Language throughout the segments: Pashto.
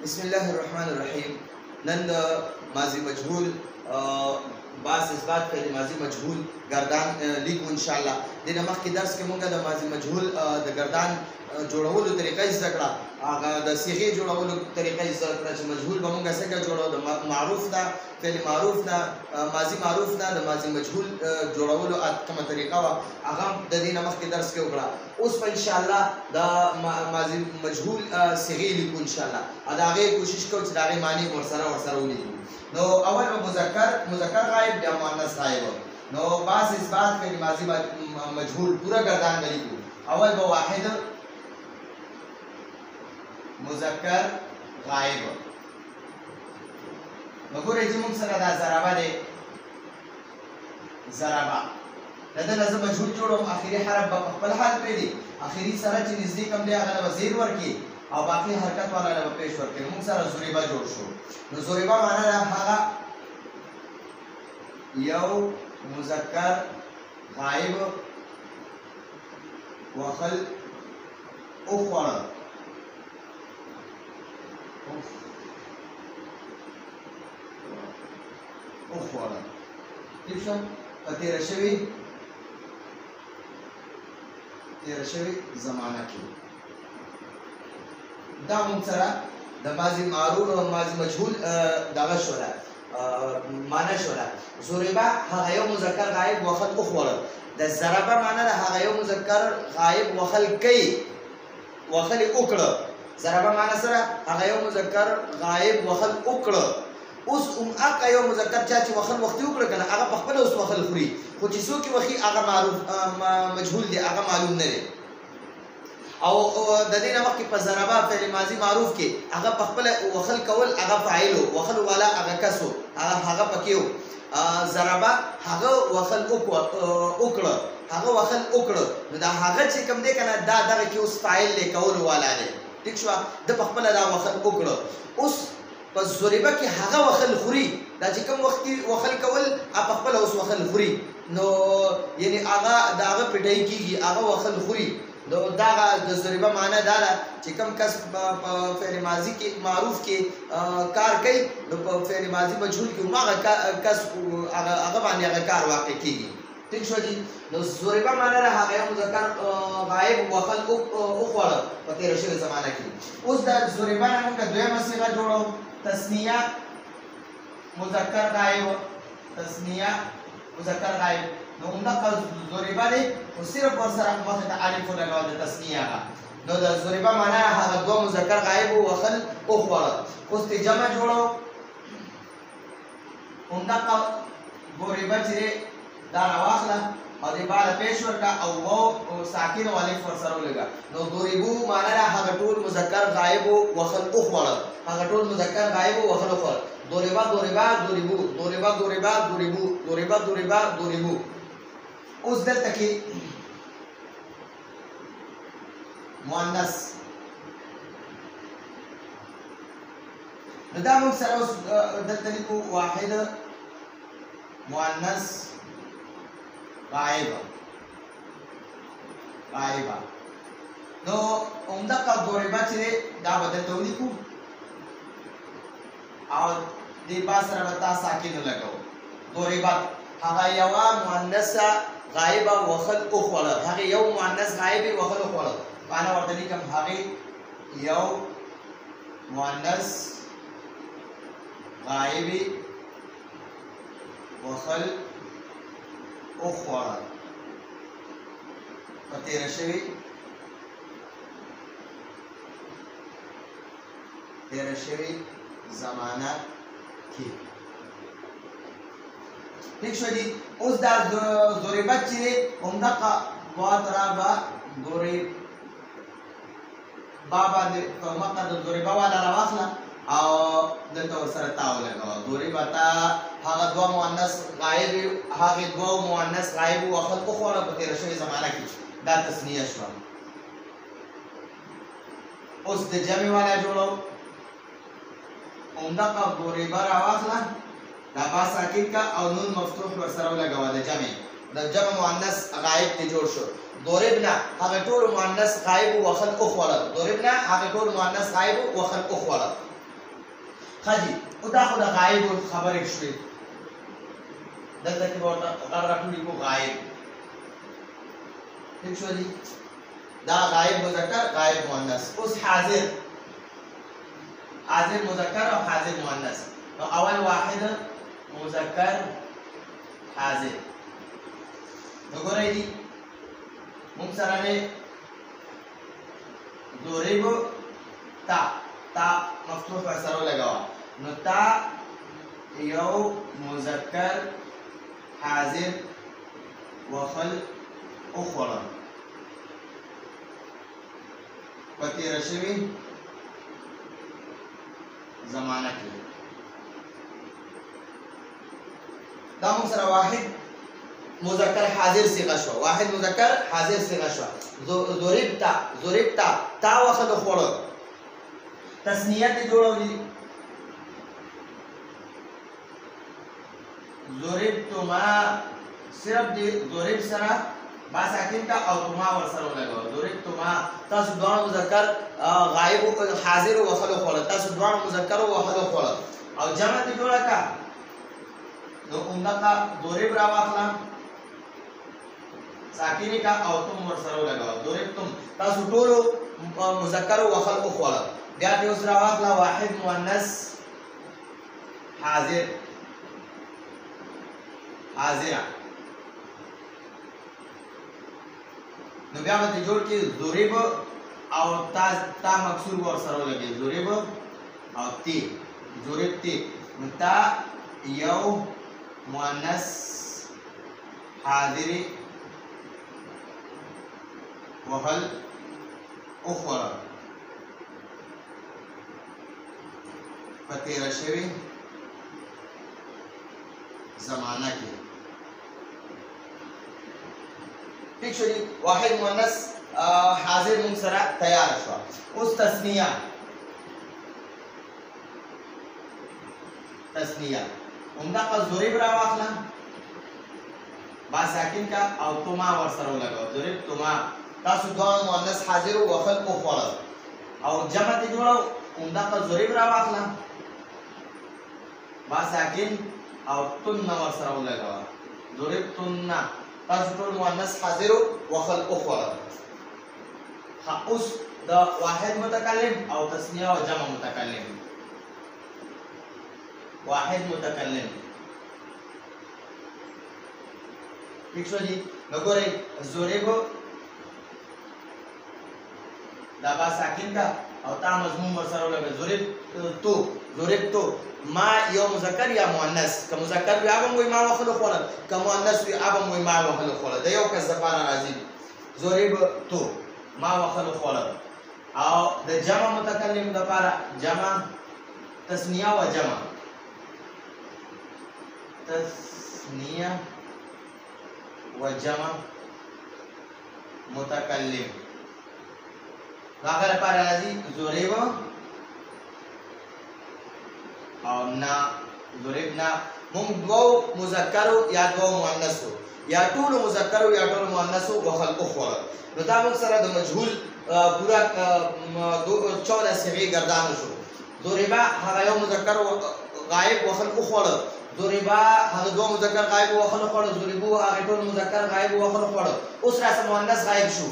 بسم الله الرحمن الرحیم. نن د ماضی مجهول باس اثبات فعل ماضی مجهول گردان لیکو ان شاء الله. د مخکې درس کې مونږ د ماضی مجهول د گردان جوړولو طریقه زده کړه. هغه د صيغې جوړولو طریقه زده کړه چې مجهول به مونږ څنګه جوړو، د معروف نه فعل معروف نه ماضی معروف نه د ماضی مجهول جوړولو کومه طریقه وه هغه د دې نه مخکې درس کې وکړه. اوس په ان شاء الله د ماضی مجهول صيغې لیکو ان شاء الله. دا هغه کوشش کوو چې دا غي معنی ورسره ولیکو. نو اول مذکر غائب یا مؤنث غائب. نو باس اثبات فعل ماضی مجهول پورا گردان لیکو. اول به واحد مذکر غائب. وګورئ چې موږ سره دا ضربه ده، ضربه دا لازم مجهول جوړوم. اخري حرف په خپل حال پیډي، اخري سره چې نږدې کم دی هغه وزیر ورکی او باقي حرکت والا له پیش ورکی. موږ سره ضربه جوړ شو. نو ضربه معنی دا هغه یو مذکر غائب وخل اخر اخوړه ٹھیک شو. په تیر شوی زمانہ کې دا موږ سره د ماضی معروف او ماضی مجهول دغه شوله معنی شوله. ضربه هغه یو مذکر غائب وخل اخوړه. د ضربه معنی د هغه یو مذکر غائب وخل کوي وخل وکړه. ضربه معنی سره هغه یو مذکر غائب وخل وکړه. اوس هغه یو مذکر چې وخل وختي وکړه کنه هغه په خپل اوس وخل خوري، خو چې څوک وخی هغه معروف مجهول دی، هغه معلوم نه دی. او د دې نه مخکې په ضربه فعل ماضی معروف کې هغه په خپل وخل کول هغه فاعل وخل والا هغه کسو هغه پکې ضربه هغه وخل وکړه هغه وخل وکړه. نو دا هغه چې کوم دی کنه دا دغه کې اوس فاعل دی کول والا دی. ټیک شو. د په خپل دا وخل وکړه. اوس پس ضربه کې هغه وخل خوري، دا چې کوم وخت وخل کول په خپل اوس وخل خوري. نو یعنی هغه داغه پټای کیږي هغه وخل خوري. نو دا د ضربه معنی دا ده چې کوم کس په فعل ماضی کې معروف کې کار کوي، نو په فعل ماضی مجهول کې هغه کس هغه باندې هغه کار واقع کیږي. ٹھیک شو جی. نو ضربه معنی را هغه مذکر غائب وخل اخوړه په تیر شوی زمانہ کې. اوس دا ضربه نه موږ دویمه صيغه جوړو، تسنیه مذکر غائب. تسنیه مذکر غائب. نو همدغه ضربه دی او صرف ورسره مخې ته الف لګاو د تسنیه هغه. نو د ضربه معنی هغه دوه مذکر غائب وخل اخوړه. اوس ته جمع جوړو. همدغه ضربه چې دا راواخله او د بالا پیش ورکا او واو ساکن او الف ورسره ولګا. نو ضربو معنی هغه ټول مذکر غائب وخل اخوړه. هغه ټول مذکر غائب وخل اخوړه. ضربا ضربا ضربو ضربا ضربا ضربو ضربا ضربا ضربو. اوس دلته کې مؤنث نو دا موږ سره اوس دلته لیکو واحد مؤنث غائبه. نو همدغه ضربه چې دا بدل ته ولیکو او دې با سره وتا ساکن لګاو. ضربه هغه یو مؤنث غائبه وخل اخوړه. هغه یو مؤنث غائب وخل اخوړه. معنا ورته لیکم هغه یو مؤنث غائب وخل اخوړه په تیر شوی زمانہ کې. ٹھیک شو جی. اوس دا ضربه چې همدغه ضربه ضرب بابا د مقه د ضربه والا راواخله او دلته ورسره تاو لګاوه. ضربه تا هغه دوه مؤنث غائب هغه دوه مؤنث غائب وخل اخوړه په تیر شوی زمانہ کې. دا تسنیه شو. اوس د جمع والا جوړو. همدغه ضربه راواخله دا با ساکن کا او نون مفتوح ورسره ولګاوه. د جمع مؤنث غائب ته جوړ شو. ضربنا هغه ټول مؤنث غائب وخل اخوړه. ضربنا هغه ټول مؤنث غائب وخل اخوړه. خجي او دا خو د غایب خبرې شوې دلته کې ورته غږ راټولي کو غایب ٹھیک شو دي دا غایب مذکر غایب مؤنث اوس حاضر حاضر مذکر او حاضر مؤنث نو اول واحد مذکر حاضر نو ګورئ دي موږ سره دی ضرب تا تا مفتوح پر سره لګاوه نو تا یو مذکر حاضر وخل اخرى پتیره شوی زمانه کې دا موږ سره واحد مذکر حاضر صيغه شو واحد مذکر حاضر صيغه شو ضربتا تا وخل خوړو تسنیه دې جوړولې ضربتما صرف دې ضرب سره با ساکن کا او تما ور سره لګاو ضربتما تاسو دوه مذکر غائب حاضر وخل خوړو تاسو دوه مذکر وخل خوړو او جمع دې جوړه کا نو اوندا ضرب را واخلا ساکینی کا او تم ور سره لګاو ضربتم تاسو ټول مذکر وخل خوړو بیا دې اوس را واخلا واحد مؤنث حاضر حاضره نو بیا به جوړ کې ضرب او تا مکسور ور سره لګي ضرب او تی ضرب تی نو تا یو مؤنث حاضر وهل اخرى پتیره شوی زمانہ کې ٹھیک شو دي واحد مؤنث حاضر موږ سره تیار شو اوس تسنیه عمدہ کا ضرب را واخلا با ساکن کا او تما ور سره لګاو ضرب تما تاسو دوه مؤنث حاضر او وخل او خوړل او جمع دي جوړو عمدہ کا ضرب را واخلا با ساکن او تن ور سره لګاو ضرب تن تاسو ټول مؤنث حاضر او وخل او خوړل اوس دا واحد متکلم او تسنیه او جمع متکلم واحد متکلم ٹھیک شو جی نګورئ ضرب دا با ساکن کا او تا مضمون ور سره لګا ضرب تو ما یو مذکر یا مؤنث که مذکر وي هغه وای ما وخل خوړل که مؤنث وي هغه وای ما وخل خوړل دا یو کس لپاره راځي ضرب تو ما وخل خوړل او د جمع متکلم لپاره جمع تسنیه او جمع تسنیه وجمع متکلم هغه لپاره راځي ضرب او نا ضربنا موږ دوه مذکر یا دوه مؤنث یا ټول مذکر یا ټول مؤنث وخل اخرى نو دا موږ سره د مجهول پورا 14 صيغه گردان شو ضربا هغه یو مذکر غائب وخل اخرى ضربا هغه دوه مذکر غائب وخل اخرى ضربو هغه ټول مذکر غائب وخل اخرى اوس راځه مؤنث غائب شو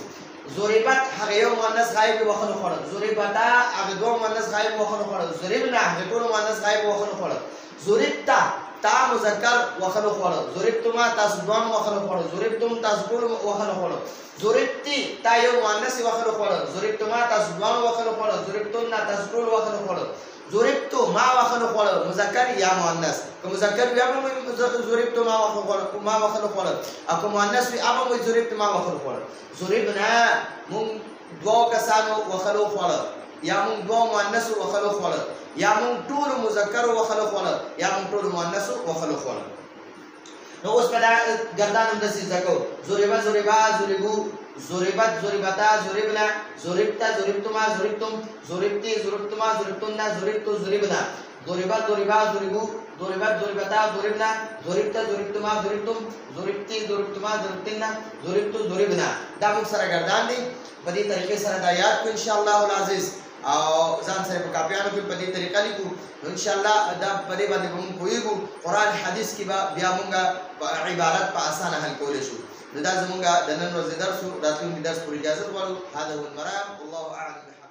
ضربت هغه یو مؤنث غائب وخل اخرى ضربتا هغه دوه مؤنث غائب وخل اخرى ضربنا هغه ټول مؤنث غائب وخل اخرى ضربتا تا مذکر وخل اخرى ضربتما تاسو دوه وخل اخرى ضربتم تاسو ټول وخل اخرى ضربتي تا یو مؤنث وخل اخرى ضربتما تاسو دوه وخل اخرى ضربتم تاسو ټول وخل اخرى ضربتو ما وخل اخرى مذکر یا مؤنث که مذکر بیا به ضربتو ما وخل اخرى اكو مؤنث بیا به ضربتو ما وخل اخرى ضربنا مون دوه کسانو وخل اخرى یا مون دوه مؤنث وخل اخرى یا مون ټول مذکر وخل اخرى یا مون ټول مؤنث وخل اخرى نو اوس په گردان هم د څه ځکو ضربا ضربو ضربت ضربتا ضربنا ضربتا ضربتما ضربتم ضربتي ضربتما ضربتنا ضربتو ضربنا ضربا ضربو ضربت ضربتا ضربنا ضربتا ضربتما ضربتم ضربتي ضربتما ضربتنا ضربتو ضربنا دا موږ سره گردان دي په دې طریقې سره دا یاد کو ان شاء الله العزیز او ځان سره په کاپیانو کې په دې طریقه لیکو نو ان شاء الله دا په دې باندې موږ پوهیږو قرآن حدیث کې بیا موږ عبارت په اسانه حل کولی شو نو دا زموږ د نن ورځې درس راتلونکي درس پورې اجازه غواړو هذا هو المرام والله اعلم